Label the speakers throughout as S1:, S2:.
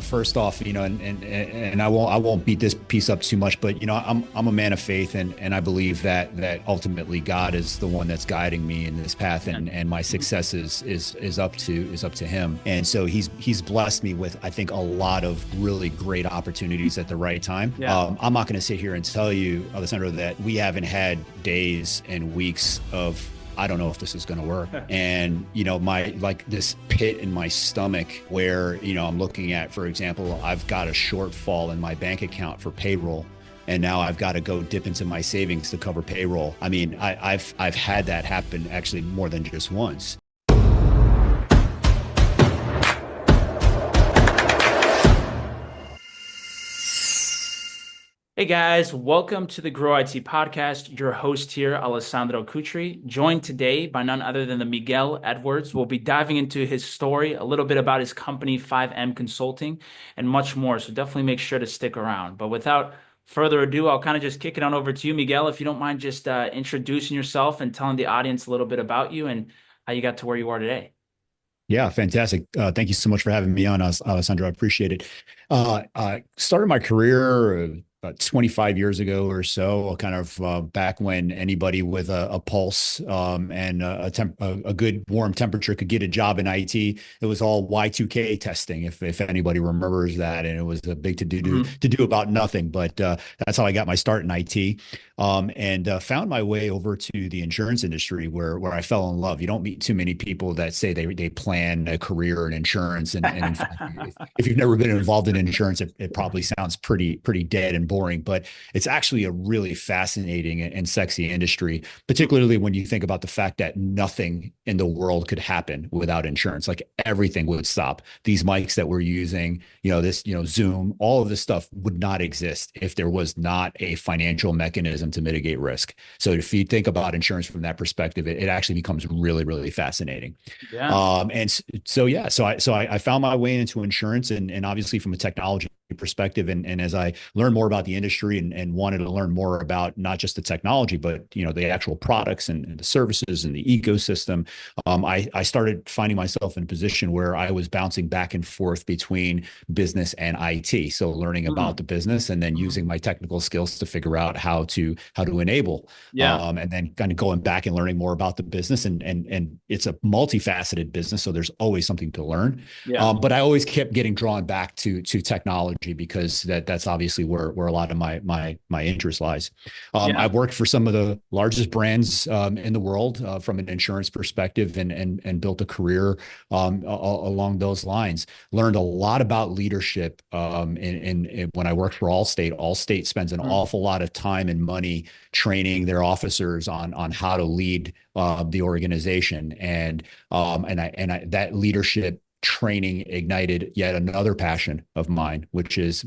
S1: first off, and I won't beat this piece up too much, but I'm a man of faith, and I believe that ultimately God is the one that's guiding me in this path, and my success is up to Him, and so He's blessed me with, I think, a lot of really great opportunities at the right time.
S2: Yeah.
S1: I'm not going to sit here and tell you, Alessandro, that we haven't had days and weeks of, I don't know if this is going to work. And, like this pit in my stomach where, I'm looking at, for example, I've got a shortfall in my bank account for payroll. And now I've got to go dip into my savings to cover payroll. I mean, I've had that happen actually more than just once.
S2: Hey guys, welcome to the Grow IT podcast. Your host here, Alessandro Cutri, joined today by none other than the Miguel Edwards. We'll be diving into his story, a little bit about his company, FiveM Consulting, and much more. So definitely make sure to stick around. But without further ado, I'll kind of just kick it on over to you, Miguel, if you don't mind just introducing yourself and telling the audience a little bit about you and how you got to where you are today.
S1: Yeah, fantastic. Thank you so much for having me on, Alessandro. I appreciate it. I started my career about 25 years ago or so, kind of back when anybody with a pulse and a good warm temperature could get a job in IT. It was all Y2K testing, if anybody remembers that, and it was a big to do about nothing. But that's how I got my start in IT, and found my way over to the insurance industry, where I fell in love. You don't meet too many people that say they plan a career in insurance, and in fact, if you've never been involved in insurance, it probably sounds pretty dead and boring, but it's actually a really fascinating and sexy industry, particularly when you think about the fact that nothing in the world could happen without insurance. Like everything would stop. These mics that we're using, Zoom, all of this stuff would not exist if there was not a financial mechanism to mitigate risk. So if you think about insurance from that perspective, it actually becomes really, really fascinating.
S2: Yeah.
S1: So I found my way into insurance, and obviously from a technology perspective, and as I learned more about the industry and wanted to learn more about not just the technology, but the actual products and the services and the ecosystem, I started finding myself in a position where I was bouncing back and forth between business and IT. So learning about the business and then using my technical skills to figure out how to enable,
S2: Yeah.
S1: and then kind of going back and learning more about the business, and it's a multifaceted business, so there's always something to learn.
S2: Yeah.
S1: But I always kept getting drawn back to technology, because that's obviously where a lot of my interest lies.
S2: Yeah.
S1: I've worked for some of the largest brands in the world from an insurance perspective, and built a career along those lines. Learned a lot about leadership when I worked for Allstate. Allstate spends an awful lot of time and money training their officers on how to lead the organization, and that leadership training ignited yet another passion of mine, which is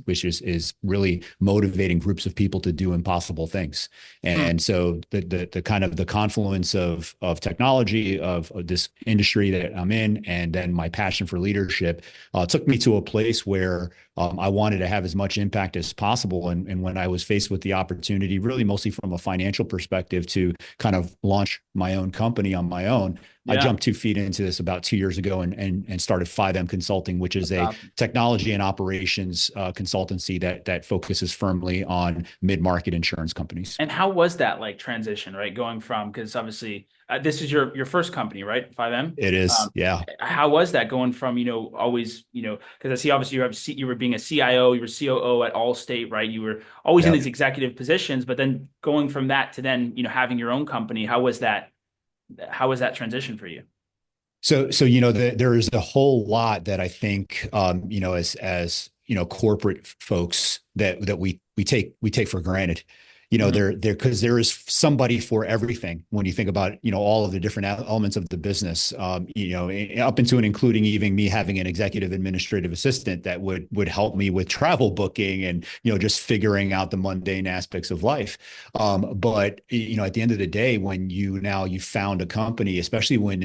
S1: really motivating groups of people to do impossible things. And so the kind of the confluence of technology, of this industry that I'm in, and then my passion for leadership took me to a place where I wanted to have as much impact as possible. And when I was faced with the opportunity, really mostly from a financial perspective, to kind of launch my own company on my own, I jumped 2 feet into this about 2 years ago, and started FiveM Consulting, which is a technology and operations consultancy that focuses firmly on mid-market insurance companies.
S2: And how was that like transition, right? Going from, because obviously this is your first company, right? FiveM.
S1: It is, yeah.
S2: How was that going from, always, because I see obviously you were being a CIO, you were COO at Allstate, right? You were always in
S1: Yep.
S2: these executive positions, but then going from that to then, having your own company, how was that? How was that transition for you?
S1: So there is a whole lot that I think, as corporate folks, that we take for granted. There because there is somebody for everything when you think about all of the different elements of the business. Up into and including even me having an executive administrative assistant that would help me with travel booking, and just figuring out the mundane aspects of life. But at the end of the day, when you found a company, especially when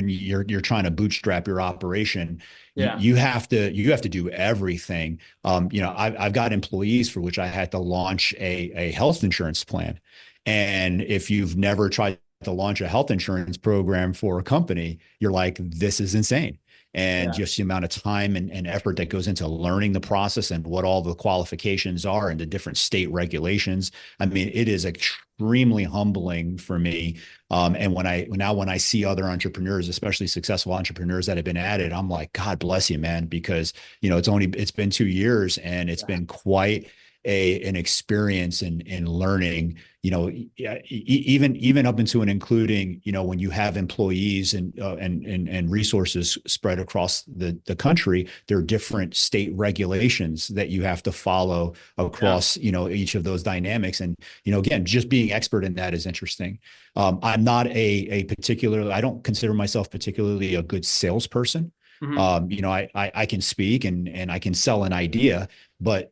S1: you're trying to bootstrap your operation,
S2: Yeah.
S1: you have to do everything. I've got employees for which I had to launch a health insurance plan. And if you've never tried to launch a health insurance program for a company, you're like, this is insane. and
S2: Yeah.
S1: just the amount of time and effort that goes into learning the process and what all the qualifications are and the different state regulations. I mean, it is extremely humbling for me. And when I see other entrepreneurs, especially successful entrepreneurs that have been at it, I'm like, God bless you, man, because it's been 2 years and it's
S2: Yeah.
S1: been quite an experience in learning, even up into and including, when you have employees and resources spread across the country, there are different state regulations that you have to follow
S2: Yeah.
S1: across, each of those dynamics. And, again, just being expert in that is interesting. I'm not I don't consider myself particularly a good salesperson.
S2: Hmm.
S1: I can speak and I can sell an idea, but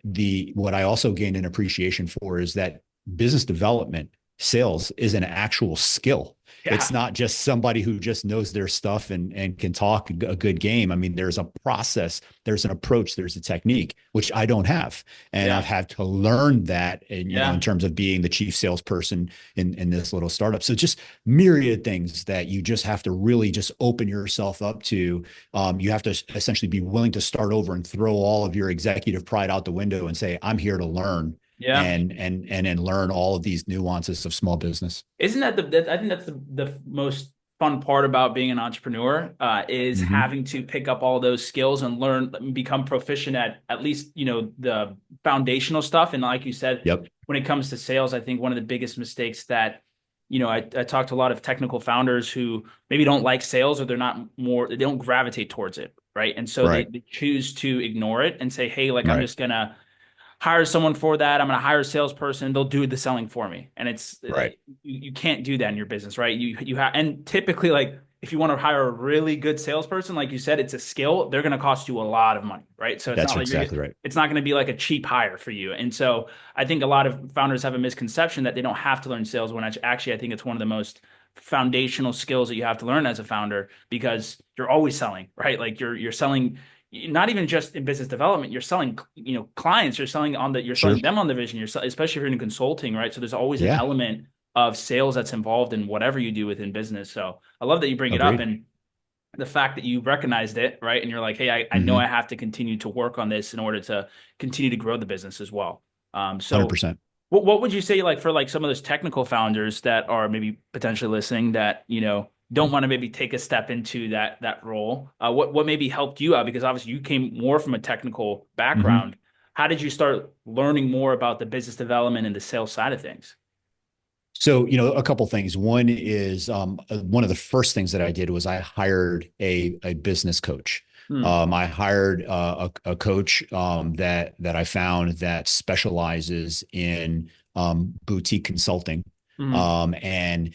S1: what I also gained an appreciation for is that business development, sales is an actual skill. It's
S2: Yeah.
S1: not just somebody who just knows their stuff and can talk a good game. I mean, there's a process, there's an approach, there's a technique, which I don't have. And I've
S2: Yeah.
S1: had to learn that, and, in
S2: Yeah.
S1: terms of being the chief salesperson in this little startup. So just myriad things that you just have to really just open yourself up to. You have to essentially be willing to start over and throw all of your executive pride out the window and say, I'm here to learn
S2: Yeah.
S1: and learn all of these nuances of small business.
S2: Isn't I think that's the most fun part about being an entrepreneur, is
S1: Mm-hmm.
S2: having to pick up all those skills and learn, become proficient at least, the foundational stuff. And like you said,
S1: Yep.
S2: when it comes to sales, I think one of the biggest mistakes that, I talk to a lot of technical founders who maybe don't like sales, or they don't gravitate towards it. Right. And so
S1: Right.
S2: they choose to ignore it and say, hey, like, I'm
S1: Right.
S2: just gonna hire someone for that. I'm going to hire a salesperson. They'll do the selling for me. And it's
S1: Right.
S2: like, you can't do that in your business, right? You have, and typically, like, if you want to hire a really good salesperson, like you said, it's a skill. They're going to cost you a lot of money, right? So
S1: That's exactly right.
S2: it's not going to be like a cheap hire for you. And so I think a lot of founders have a misconception that they don't have to learn sales, when actually I think it's one of the most foundational skills that you have to learn as a founder, because you're always selling, right? Like you're selling, not even just in business development. You're selling, clients. You're
S1: Sure.
S2: selling them on the vision. Especially if you're in consulting, right? So there's always an
S1: Yeah.
S2: element of sales that's involved in whatever you do within business. So I love that you bring it up,
S1: Agreed.
S2: and the fact that you recognized it, right? And you're like, hey, I know I
S1: Mm-hmm.
S2: have to continue to work on this in order to continue to grow the business as well. So
S1: 100%.
S2: what would you say, like, for like some of those technical founders that are maybe potentially listening, that don't want to maybe take a step into that role? What maybe helped you out, because obviously you came more from a technical
S1: Mm-hmm.
S2: background. How did you start learning more about the business development and the sales side of things?
S1: So, a couple things. One is, one of the first things that I did was I hired a business coach.
S2: Hmm.
S1: I hired a coach that I found that specializes in boutique consulting,
S2: Hmm.
S1: and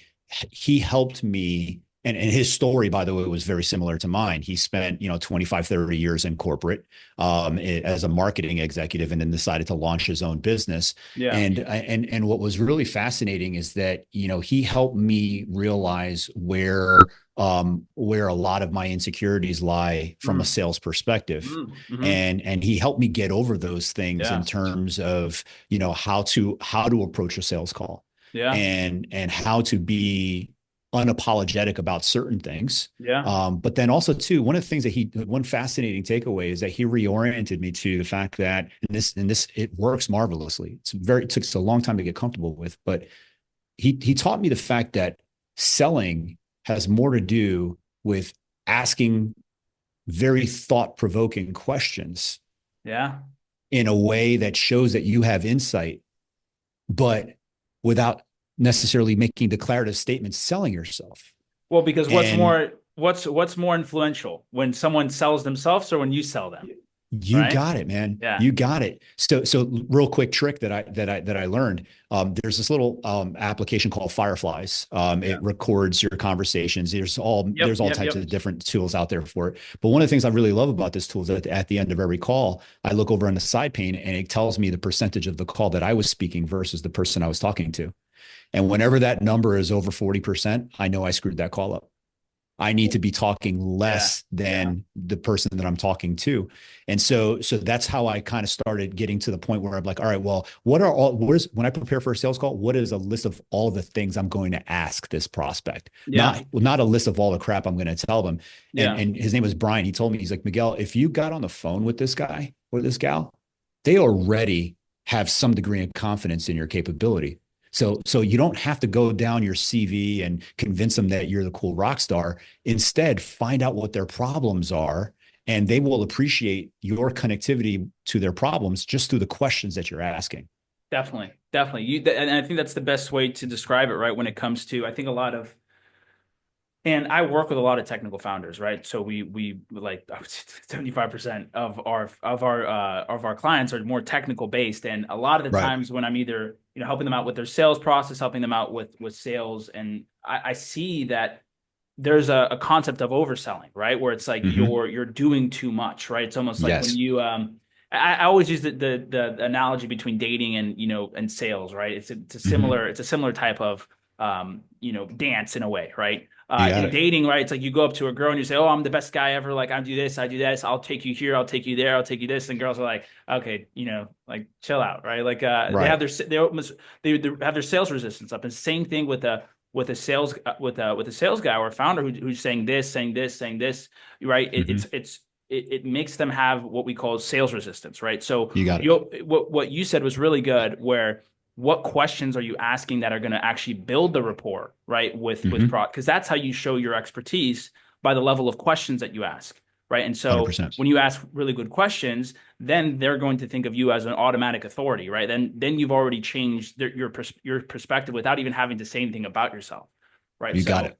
S1: he helped me. And his story, by the way, was very similar to mine. He spent, 25, 30 years in corporate, as a marketing executive, and then decided to launch his own business.
S2: Yeah.
S1: And what was really fascinating is that, he helped me realize where a lot of my insecurities lie from a
S2: Hmm.
S1: sales perspective.
S2: Hmm.
S1: And he helped me get over those things in
S2: Yeah.
S1: terms of, how to approach a sales call,
S2: Yeah.
S1: and how to be unapologetic about certain things.
S2: Yeah.
S1: But then also too, one fascinating takeaway is that he reoriented me to the fact that, it works marvelously. It took us a long time to get comfortable with, but he taught me the fact that selling has more to do with asking very thought-provoking questions
S2: Yeah.
S1: in a way that shows that you have insight, but without necessarily making declarative statements selling yourself.
S2: Well, because
S1: And
S2: what's more influential, when someone sells themselves or when you sell them,
S1: you
S2: right?
S1: got it, man.
S2: Yeah.
S1: You got it. So real quick trick that I learned. There's this little application called Fireflies.
S2: Yeah.
S1: It records your conversations.
S2: Yep.
S1: There's all
S2: Yep.
S1: types
S2: Yep.
S1: of different tools out there for it. But one of the things I really love about this tool is that at the end of every call, I look over on the side pane and it tells me the percentage of the call that I was speaking versus the person I was talking to. And whenever that number is over 40%, I know I screwed that call up. I need to be talking
S2: Yeah.
S1: less
S2: Yeah.
S1: than the person that I'm talking to. And so that's how I kind of started getting to the point where I'm like, all right, well, when I prepare for a sales call, what is a list of all the things I'm going to ask this prospect?
S2: Yeah.
S1: Not a list of all the crap I'm going to tell them. And,
S2: Yeah.
S1: and his name was Brian. He told me, he's like, Miguel, if you got on the phone with this guy or this gal, they already have some degree of confidence in your capability. So you don't have to go down your CV and convince them that you're the cool rock star. Instead, find out what their problems are, and they will appreciate your connectivity to their problems just through the questions that you're asking.
S2: Definitely. Definitely. And I think that's the best way to describe it, right? When it comes to, I think a lot of, and I work with a lot of technical founders, right? So we like 75% of our clients are more technical based. And a lot of the
S1: Right.
S2: times when I'm either, helping them out with their sales process, helping them out with sales, and I see that there's a concept of overselling, right? Where it's like
S1: Mm-hmm.
S2: you're doing too much, right? It's almost like when
S1: Yes.
S2: you I always use the analogy between dating and and sales, right?
S1: Mm-hmm.
S2: It's a similar type of dance in a way, right?
S1: You got
S2: In
S1: it.
S2: dating, right? It's like you go up to a girl and you say, "Oh, I'm the best guy ever. Like I do this, I do this. I'll take you here, I'll take you there, I'll take you this." And girls are like, "Okay, like chill out, right?" Like they have
S1: Right.
S2: they have their sales resistance up. And same thing with a sales with a sales guy or a founder who's saying this, saying this, saying this, right?
S1: Mm-hmm.
S2: It makes them have what we call sales resistance, right? So
S1: You got it.
S2: what you said was really good, where what questions are you asking that are going to actually build the rapport, right? With
S1: Mm-hmm.
S2: product, because that's how you show your expertise by the level of questions that you ask, right? And so
S1: 100%.
S2: when you ask really good questions, then they're going to think of you as an automatic authority, right? Then you've already changed your perspective without even having to say anything about yourself, right?
S1: You got
S2: So
S1: it.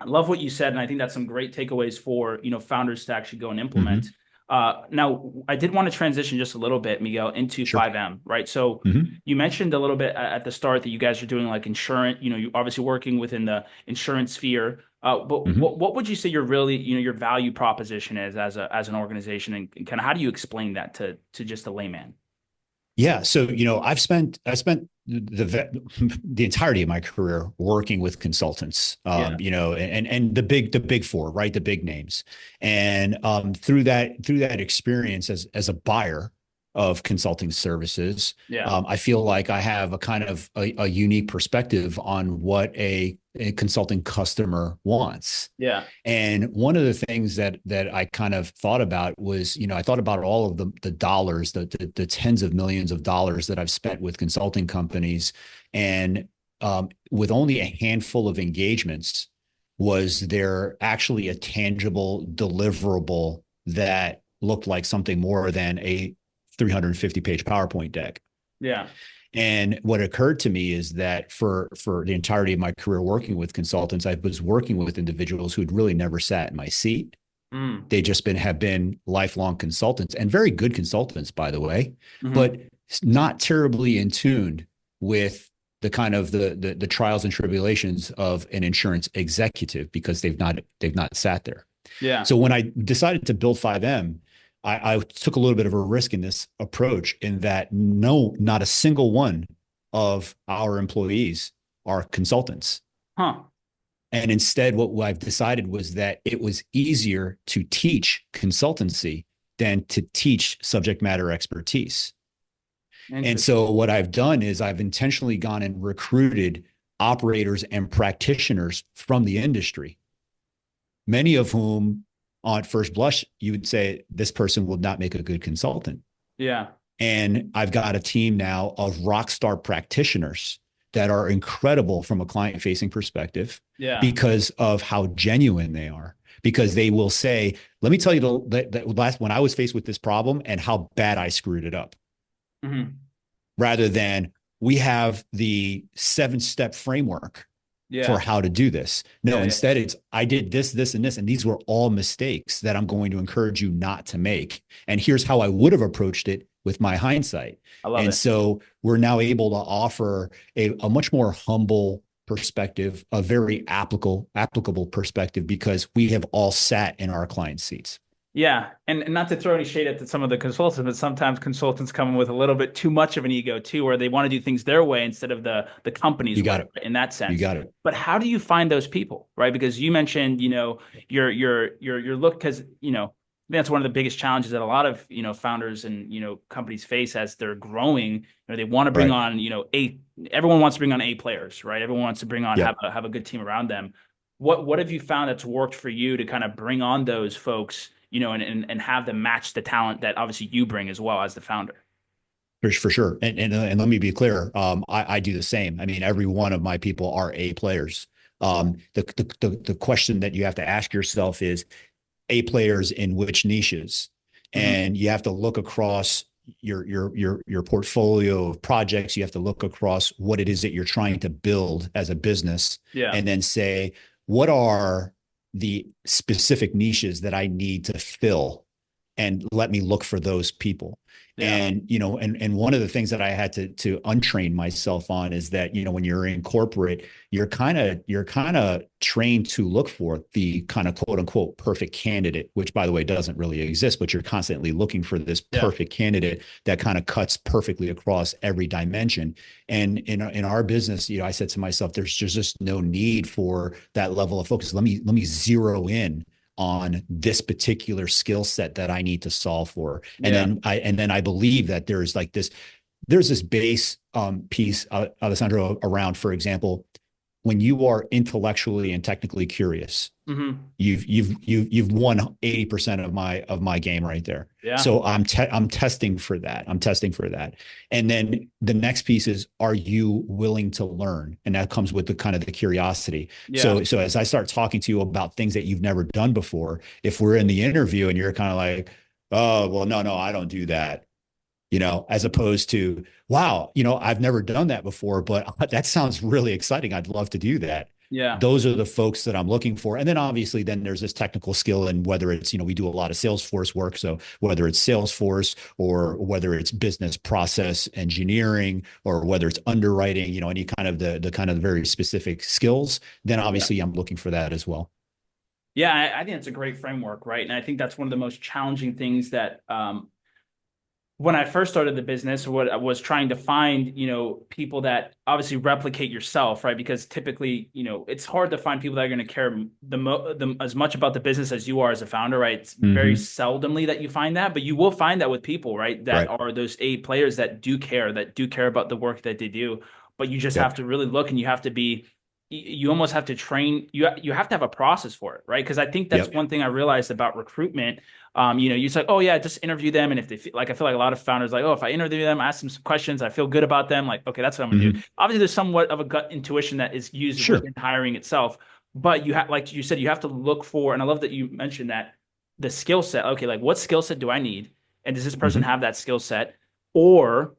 S2: I love what you said, and I think that's some great takeaways for founders to actually go and implement.
S1: Mm-hmm.
S2: Now, I did want to transition just a little bit, Miguel, into
S1: Sure.
S2: FiveM, right? So
S1: Mm-hmm.
S2: you mentioned a little bit at the start that you guys are doing like insurance. You obviously working within the insurance sphere. But
S1: Mm-hmm.
S2: what would you say your really your value proposition is as an organization, and kind of how do you explain that to just a layman?
S1: Yeah. So, I spent the entirety of my career working with consultants,
S2: Yeah,
S1: and the big four, right? The big names. And through that experience as a buyer of consulting services,
S2: yeah,
S1: I feel like I have a kind of a unique perspective on what a consulting customer wants.
S2: yeah,
S1: And one of the things that I kind of thought about was, I thought about all of the dollars, the tens of millions of dollars that I've spent with consulting companies, and with only a handful of engagements, was there actually a tangible deliverable that looked like something more than a 350-page PowerPoint deck.
S2: yeah.
S1: And what occurred to me is that for the entirety of my career working with consultants, I was working with individuals who had really never sat in my seat.
S2: Mm.
S1: They just have been lifelong consultants, and very good consultants, by the way,
S2: Hmm.
S1: but not terribly in tune with the kind of the trials and tribulations of an insurance executive, because they've not sat there.
S2: Yeah.
S1: So when I decided to build FiveM, I took a little bit of a risk in this approach, in that no, not a single one of our employees are consultants.
S2: Huh.
S1: And instead, what I've decided was that it was easier to teach consultancy than to teach subject matter expertise. And
S2: Interesting.
S1: so what I've done is I've intentionally gone and recruited operators and practitioners from the industry, many of whom on first blush, you would say this person will not make a good consultant.
S2: Yeah.
S1: And I've got a team now of rock star practitioners that are incredible from a client facing perspective,
S2: Yeah.
S1: because of how genuine they are. Because they will say, let me tell you the last when I was faced with this problem and how bad I screwed it up,
S2: Hmm.
S1: rather than we have the 7-step framework for
S2: Yeah.
S1: how to do this. No,
S2: Yeah. Yeah.
S1: instead it's I did this, this, and this, and these were all mistakes that I'm going to encourage you not to make. And here's how I would have approached it with my hindsight.
S2: I love
S1: And
S2: it.
S1: so we're now able to offer a much more humble perspective, a very applicable perspective, because we have all sat in our client seats.
S2: Yeah, and not to throw any shade at some of the consultants, but sometimes consultants come in with a little bit too much of an ego too, where they want to do things their way instead of the company's
S1: You
S2: way
S1: got it.
S2: in that
S1: You
S2: sense.
S1: got it.
S2: But how do you find those people, right? Because you mentioned, your look, because that's one of the biggest challenges that a lot of founders and companies face as they're growing. They want to bring
S1: Right.
S2: on everyone wants to bring on A players, right? Everyone wants to bring on
S1: Yep.
S2: have a good team around them. What have you found that's worked for you to kind of bring on those folks, and have them match the talent that obviously you bring as well as the founder?
S1: For sure. And let me be clear. I do the same. I mean, every one of my people are A players. The question that you have to ask yourself is A players in which niches?
S2: Hmm.
S1: And you have to look across your portfolio of projects. You have to look across what it is that you're trying to build as a business,
S2: Yeah.
S1: and then say, what are the specific niches that I need to fill? And let me look for those people.
S2: Yeah.
S1: And one of the things that I had to untrain myself on is that, when you're in corporate, you're kind of trained to look for the kind of quote unquote perfect candidate, which by the way doesn't really exist, but you're constantly looking for this
S2: Yeah.
S1: perfect candidate that kind of cuts perfectly across every dimension. And in our business, I said to myself, there's just no need for that level of focus. Let me zero in on this particular skill set that I need to solve for. And
S2: Yeah.
S1: then I believe that there's this base piece, Alessandro, around, for example, when you are intellectually and technically curious,
S2: Hmm.
S1: you've won 80% of my game right there.
S2: Yeah.
S1: So I'm testing for that. I'm testing for that. And then the next piece is, are you willing to learn? And that comes with the kind of the curiosity.
S2: Yeah.
S1: So as I start talking to you about things that you've never done before, if we're in the interview and you're kind of like, oh, well, no, I don't do that, as opposed to, wow, I've never done that before, but that sounds really exciting. I'd love to do that.
S2: Yeah.
S1: Those are the folks that I'm looking for. And then obviously then there's this technical skill, and whether it's, we do a lot of Salesforce work. So whether it's Salesforce or whether it's business process engineering or whether it's underwriting, any kind of the kind of very specific skills, then
S2: Yeah.
S1: obviously I'm looking for that as well.
S2: Yeah. I think it's a great framework, right? And I think that's one of the most challenging things that when I first started the business, what I was trying to find, people that obviously replicate yourself, right? Because typically, it's hard to find people that are going to care as much about the business as you are as a founder, right? It's very
S1: Mm-hmm.
S2: seldomly that you find that, but you will find that with people, right? That
S1: Right.
S2: are those A players that do care about the work that they do. But you just have
S1: Yep.
S2: to really look, and you have to be, you almost have to train, you have to have a process for it, right? Because I think that's
S1: Yep.
S2: one thing I realized about recruitment. You just like, oh yeah, just interview them, and if they feel, like, I feel like a lot of founders like, oh, if I interview them, ask them some questions, I feel good about them, like, okay, that's what I'm gonna do.
S1: Mm-hmm.
S2: Obviously, there's somewhat of a gut intuition that is used
S1: Sure.
S2: within hiring itself, but you have, like you said, you have to look for, and I love that you mentioned that the skill set. Okay, like what skill set do I need, and does this person
S1: Mm-hmm.
S2: have that skill set, or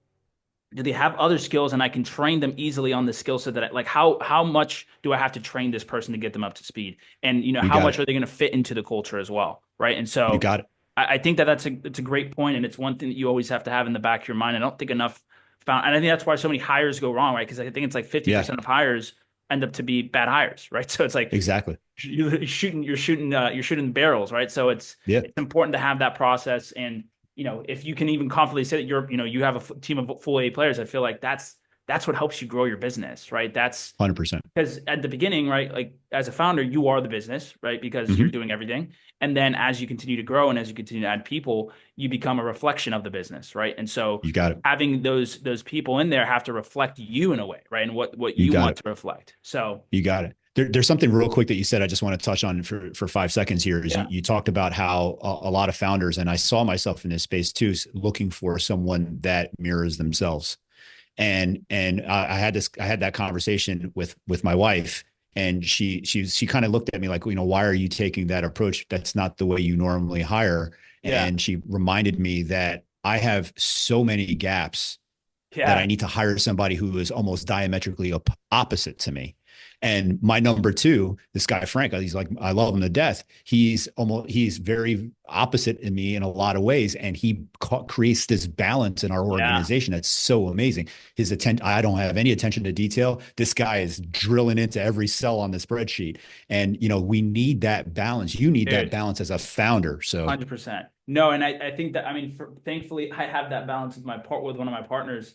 S2: do they have other skills and I can train them easily on the skill set that like how much do I have to train this person to get them up to speed? And
S1: You
S2: how
S1: got
S2: much
S1: it.
S2: are they going to fit into the culture as well? Right. And
S1: You
S2: so
S1: got it.
S2: I think that it's a great point, and it's one thing that you always have to have in the back of your mind. I don't think enough found, and I think that's why so many hires go wrong, right? Because I think it's like
S1: Yeah,
S2: 50% of hires end up to be bad hires, right? So it's like
S1: exactly.
S2: you're shooting barrels, right? So
S1: Yeah,
S2: it's important to have that process. And if you can even confidently say that you have a team of full A players, I feel like that's what helps you grow your business, right? That's
S1: 100%.
S2: because at the beginning, right, like as a founder, you are the business, right? Because you're
S1: Hmm.
S2: doing everything. And then as you continue to grow and as you continue to add people, you become a reflection of the business, right? And so
S1: You got it.
S2: having those people in there have to reflect you in a way, right? And what
S1: You
S2: you
S1: got
S2: want
S1: it.
S2: to reflect. So
S1: You got it. There's something real quick that you said I just want to touch on for 5 seconds here. Is
S2: yeah,
S1: you talked about how a lot of founders, and I saw myself in this space too, looking for someone that mirrors themselves. And I had that conversation with my wife, and she kind of looked at me like, why are you taking that approach? That's not the way you normally hire.
S2: yeah,
S1: And she reminded me that I have so many gaps that I
S2: yeah,
S1: need to hire somebody who is almost diametrically opposite to me. And my number two, this guy Frank, he's like, I love him to death. He's very opposite in me in a lot of ways, and he creates this balance in our
S2: Yeah,
S1: organization that's so amazing. His attention, I don't have any attention to detail. This guy is drilling into every cell on the spreadsheet, and we need that balance. You need that
S2: dude.
S1: balance as a founder. So
S2: 100%. No, and I think that, I mean, thankfully, I have that balance with with one of my partners.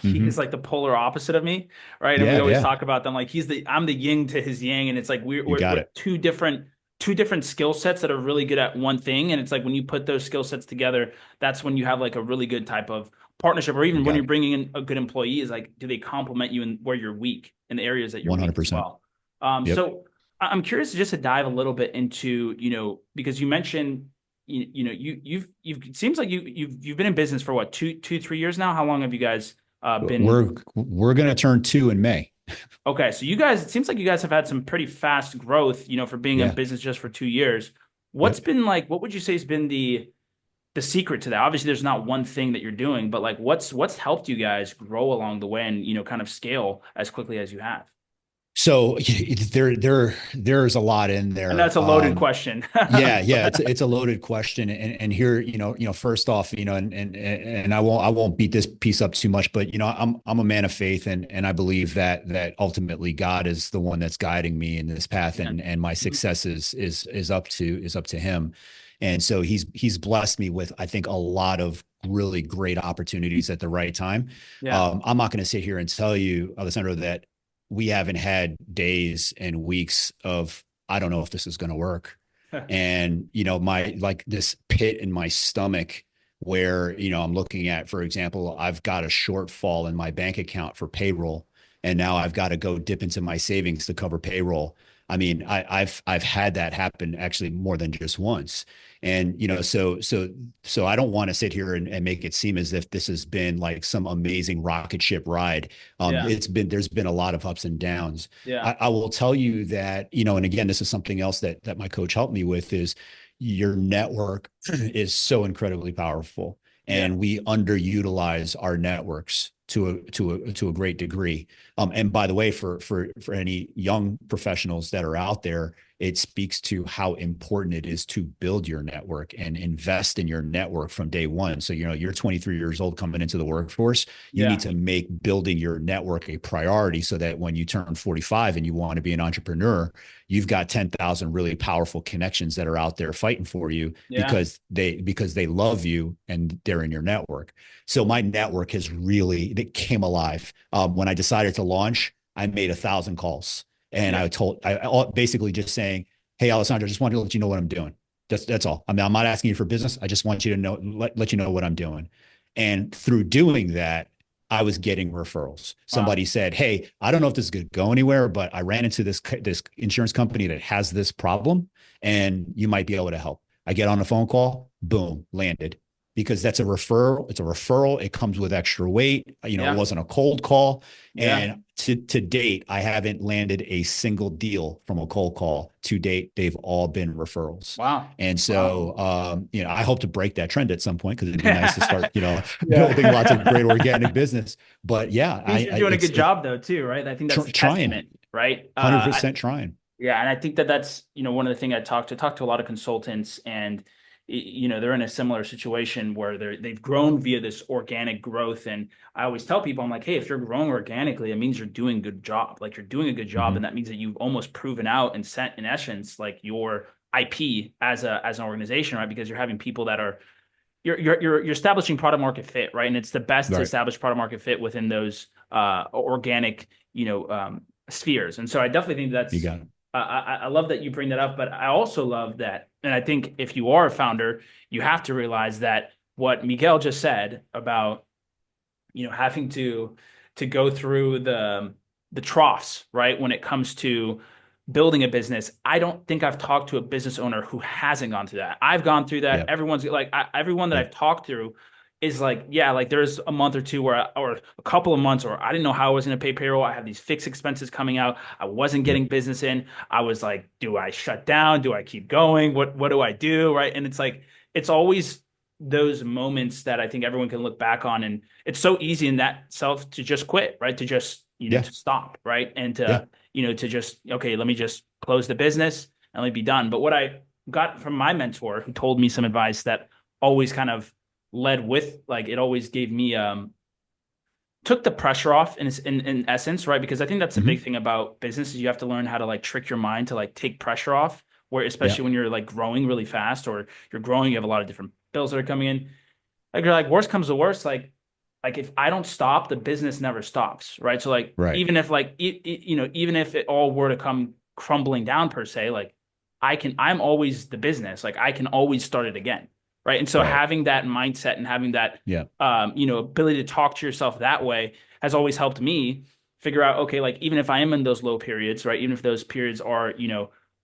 S2: He is
S1: mhm.
S2: like the polar opposite of me, right? And we
S1: Yeah,
S2: always
S1: yeah,
S2: talk about them like I'm the yin to his yang, and it's like
S1: you got
S2: we're
S1: it.
S2: two different skill sets that are really good at one thing, and it's like when you put those skill sets together, that's when you have like a really good type of partnership. Or
S1: You
S2: even when
S1: got
S2: you're
S1: it.
S2: bringing in a good employee, is like, do they complement you in where you're weak, in the areas that you're weak as
S1: 100%.
S2: well?
S1: Yep.
S2: So I'm curious just to dive a little bit into, because you mentioned you've it seems like you've been in business for what, 3 years now. How long have you guys been?
S1: We're going to turn two in May.
S2: Okay, so you guys, it seems like you guys have had some pretty fast growth, for being in
S1: Yeah.
S2: business just for 2 years. What's
S1: Yep.
S2: been like, what would you say has been the secret to that? Obviously there's not one thing that you're doing, but like what's helped you guys grow along the way and kind of scale as quickly as you have?
S1: So there's a lot in
S2: I know
S1: there.
S2: it's a loaded question.
S1: Yeah, yeah,
S2: But
S1: it's a loaded question, and here, first off, and I won't beat this piece up too much, but I'm a man of faith, and I believe that ultimately God is the one that's guiding me in this path,
S2: yeah.
S1: and my
S2: Mhm.
S1: success is up to Him, and so He's blessed me with, I think, a lot of really great opportunities at the right time.
S2: Yeah.
S1: I'm not going to sit here and tell you, Alessandro, that we haven't had days and weeks of, I don't know if this is going to work. And, my, like, this pit in my stomach where, I'm looking at, for example, I've got a shortfall in my bank account for payroll. And now I've got to go dip into my savings to cover payroll. I mean, I've had that happen actually more than just once. And, so I don't want to sit here and make it seem as if this has been like some amazing rocket ship ride.
S2: Yeah.
S1: There's been a lot of ups and downs.
S2: Yeah.
S1: I will tell you that, and again, this is something else that my coach helped me with, is your network is so incredibly powerful,
S2: Yeah.
S1: and we underutilize our networks to a great degree. And by the way, for any young professionals that are out there, it speaks to how important it is to build your network and invest in your network from day one. So, you're 23 years old coming into the workforce. You need
S2: Yeah.
S1: to make building your network a priority so that when you turn 45 and you want to be an entrepreneur, you've got 10,000 really powerful connections that are out there fighting for you
S2: Yeah.
S1: because they love you and they're in your network. So my network has really, it came alive. When I decided to launch, I made 1,000 calls, and
S2: Yeah.
S1: I basically just saying, "Hey, Alessandro, just wanted to let you know what I'm doing. That's all. I mean, I'm not asking you for business. I just want you to know, let you know what I'm doing." And through doing that, I was getting referrals.
S2: Wow.
S1: Somebody said, "Hey, I don't know if this is going to go anywhere, but I ran into this insurance company that has this problem, and you might be able to help." I get on a phone call, boom, landed, because that's a referral. It's a referral. It comes with extra weight. It
S2: Yeah.
S1: wasn't a cold call.
S2: Yeah.
S1: And to date, I haven't landed a single deal from a cold call. To date, they've all been referrals.
S2: Wow.
S1: And
S2: Wow.
S1: so, I hope to break that trend at some point, because it'd be nice to start, building
S2: Yeah.
S1: lots of great organic business. But yeah,
S2: Means you're doing a good job though too, right? I think that's the
S1: trying,
S2: testament, right?
S1: 100% trying.
S2: Yeah, and I think that that's, one of the things I talk to a lot of consultants, and they're in a similar situation where they've grown via this organic growth. And I always tell people, I'm like, hey, if you're growing organically, it means you're doing a good job. Like, you're doing a good job,
S1: Mm-hmm.
S2: and that means that you've almost proven out and set, in essence, like your IP as an organization, right? Because you're having people that are you're establishing product market fit, right? And it's the best to
S1: Right.
S2: establish product market fit within those organic, spheres. And so I definitely think
S1: You
S2: that's
S1: got it.
S2: I love that you bring that up, but I also love that, and I think if you are a founder, you have to realize that what Miguel just said about having to go through the troughs, right? When it comes to building a business, I don't think I've talked to a business owner who hasn't gone through that. I've gone through that.
S1: Yep.
S2: Everyone's like, everyone that
S1: Yep.
S2: I've talked through is like, yeah, like there's a month or two or a couple of months, or I didn't know how I was going to pay payroll. I have these fixed expenses coming out. I wasn't
S1: Yep.
S2: getting business in. I was like, do I shut down? Do I keep going? What do I do? Right. And it's like, it's always those moments that I think everyone can look back on. And it's so easy in that self to just quit, right? To just,
S1: Yeah.
S2: to stop, right? And
S1: Yeah.
S2: to just, okay, let me just close the business and let me be done. But what I got from my mentor, who told me some advice that always kind of led with, like, it always gave me, took the pressure off in essence, right? Because I think that's the big
S1: Hmm.
S2: thing about business is you have to learn how to like trick your mind to like take pressure off, where
S1: Yeah.
S2: especially when you're like growing really fast or you're growing, you have a lot of different bills that are coming in. Like you're like, worst comes to worst, like if I don't stop, the business never stops, right? So like
S1: Right.
S2: even if like even if it all were to come crumbling down per se, like I'm always the business, like I can always start it again, right? And so
S1: Right.
S2: having that mindset and having that
S1: Yeah.
S2: ability to talk to yourself that way has always helped me figure out, okay, like even if I am in those low periods, right? Even if those periods are,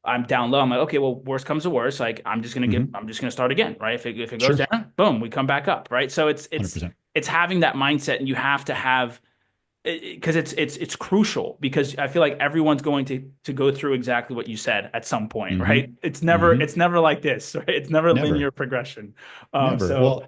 S2: I'm down low, I'm like, okay, well, worst comes to worst, like
S1: Hmm.
S2: I'm just gonna start again, right? If it goes
S1: Sure.
S2: down, boom, we come back up, right? So it's
S1: 100%.
S2: it's having that mindset, and you have to have, because it's crucial, because I feel like everyone's going to go through exactly what you said at some point,
S1: Hmm.
S2: right? It's never
S1: Hmm.
S2: it's never like this, right? It's never linear
S1: Never.
S2: progression.
S1: Never.
S2: So
S1: Well,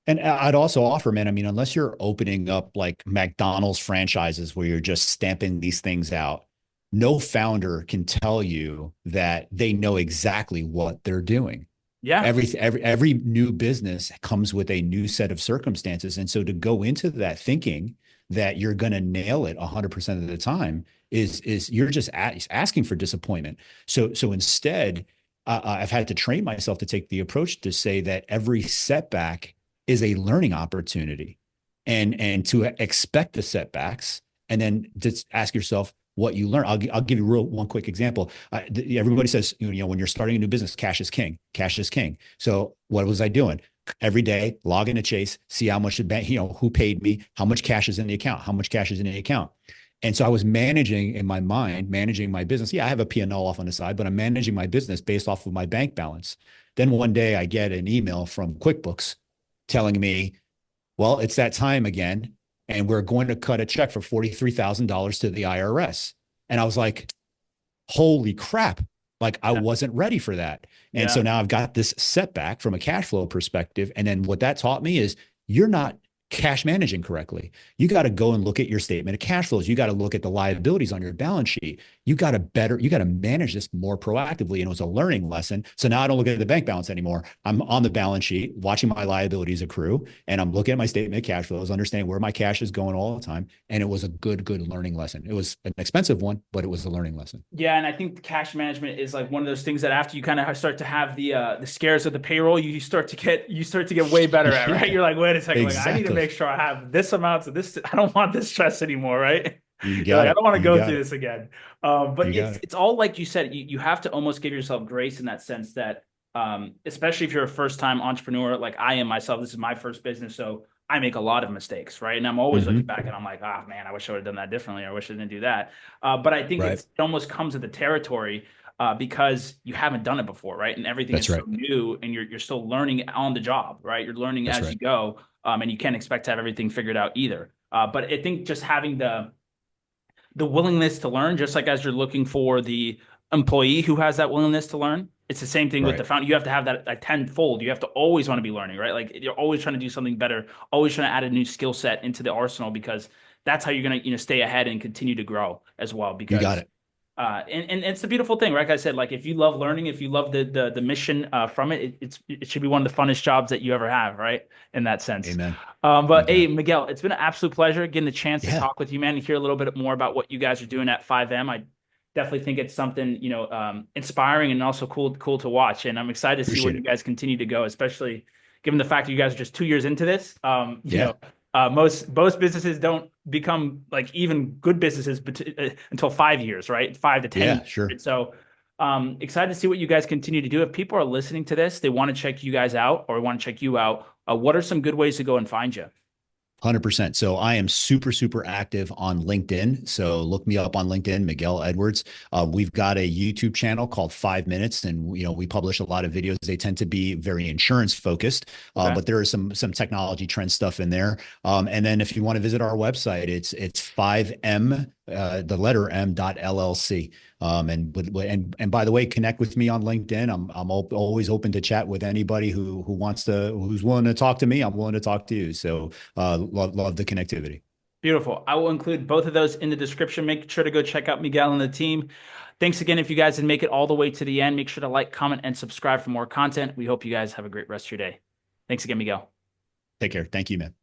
S1: and I'd also offer, man, I mean, unless you're opening up like McDonald's franchises where you're just stamping these things out, no founder can tell you that they know exactly what they're doing.
S2: yeah,
S1: Every new business comes with a new set of circumstances. And so to go into that thinking that you're going to nail it 100% of the time is you're just asking for disappointment. So instead, I've had to train myself to take the approach to say that every setback is a learning opportunity, and to expect the setbacks, and then just ask yourself what you learn. I'll give you one quick example. Everybody says, when you're starting a new business, cash is king. Cash is king. So what was I doing? Every day, log into Chase, see how much the bank, who paid me, how much cash is in the account, how much cash is in the account. And so I was managing in my mind, managing my business. Yeah, I have a P&L off on the side, but I'm managing my business based off of my bank balance. Then one day I get an email from QuickBooks telling me, well, it's that time again, and we're going to cut a check for $43,000 to the IRS. And I was like, holy crap. Like I wasn't ready for that. And so
S2: yeah.
S1: now I've got this setback from a cash flow perspective. And then what that taught me is you're not cash managing correctly. You got to go and look at your statement of cash flows. You got to look at the liabilities on your balance sheet. You got to manage this more proactively. And it was a learning lesson. So now I don't look at the bank balance anymore. I'm on the balance sheet, watching my liabilities accrue, and I'm looking at my statement of cash flows, understanding where my cash is going all the time. And it was a good learning lesson. It was an expensive one, but it was a learning lesson.
S2: Yeah, and I think cash management is like one of those things that after you kind of start to have the scares of the payroll, you start to get way better at, right?
S1: Yeah,
S2: You're like, wait a second, like I need to
S1: exactly.
S2: make sure I have this amount of this. I don't want this stress anymore, right?
S1: You
S2: You're
S1: got
S2: like, I don't
S1: it.
S2: want to
S1: You
S2: go
S1: got
S2: through
S1: it.
S2: this again.
S1: You
S2: But
S1: got it.
S2: it's all like you said, you have to almost give yourself grace in that sense that especially if you're a first time entrepreneur, like I am myself, this is my first business, so I make a lot of mistakes, right? And I'm always looking
S1: Hmm.
S2: back and I'm like, ah, man, I wish I would have done that differently. Or I wish I didn't do that. But I think
S1: Right.
S2: it almost comes with the territory because you haven't done it before, right? And everything
S1: That's
S2: is so
S1: right.
S2: new, and you're still learning on the job, right? You're learning
S1: That's
S2: as you
S1: right.
S2: go, and you can't expect to have everything figured out either. But I think just having the willingness to learn, just like as you're looking for the employee who has that willingness to learn. It's the same thing with the
S1: Right.
S2: founder. You have to have that like tenfold. You have to always want to be learning, right? Like you're always trying to do something better, always trying to add a new skill set into the arsenal because that's how you're gonna stay ahead and continue to grow as well.
S1: You got
S2: Because
S1: it.
S2: and it's a beautiful thing, right? Like I said, like if you love learning, if you love the mission from it, it should be one of the funnest jobs that you ever have, right? In that sense.
S1: Amen.
S2: But hey,
S1: Amen.
S2: Miguel, it's been an absolute pleasure getting the chance to
S1: Yeah.
S2: talk with you, man, and hear a little bit more about what you guys are doing at FiveM. I definitely think it's something, inspiring and also cool to watch. And I'm excited to see where
S1: Appreciate
S2: you
S1: it.
S2: guys continue to go, especially given the fact that you guys are just 2 years into this.
S1: Yeah.
S2: Most businesses don't become like even good businesses until 5 years, right? 5 to 10 years.
S1: Yeah. Sure.
S2: Right? So excited to see what you guys continue to do. If people are listening to this, they want to check you guys out or want to check you out. What are some good ways to go and find you?
S1: 100%. So I am super active on LinkedIn. So look me up on LinkedIn, Miguel Edwards. We've got a YouTube channel called 5 Minutes, and we publish a lot of videos. They tend to be very insurance focused,
S2: Okay.
S1: but there is some technology trend stuff in there. And then if you want to visit our website, it's 5M, the letter M.LLC. And by the way, connect with me on LinkedIn. I'm always open to chat with anybody who's willing to talk to me. I'm willing to talk to you. So love the connectivity.
S2: Beautiful. I will include both of those in the description. Make sure to go check out Miguel and the team. Thanks again. If you guys did make it all the way to the end, make sure to like, comment, and subscribe for more content. We hope you guys have a great rest of your day. Thanks again, Miguel.
S1: Take care. Thank you, man.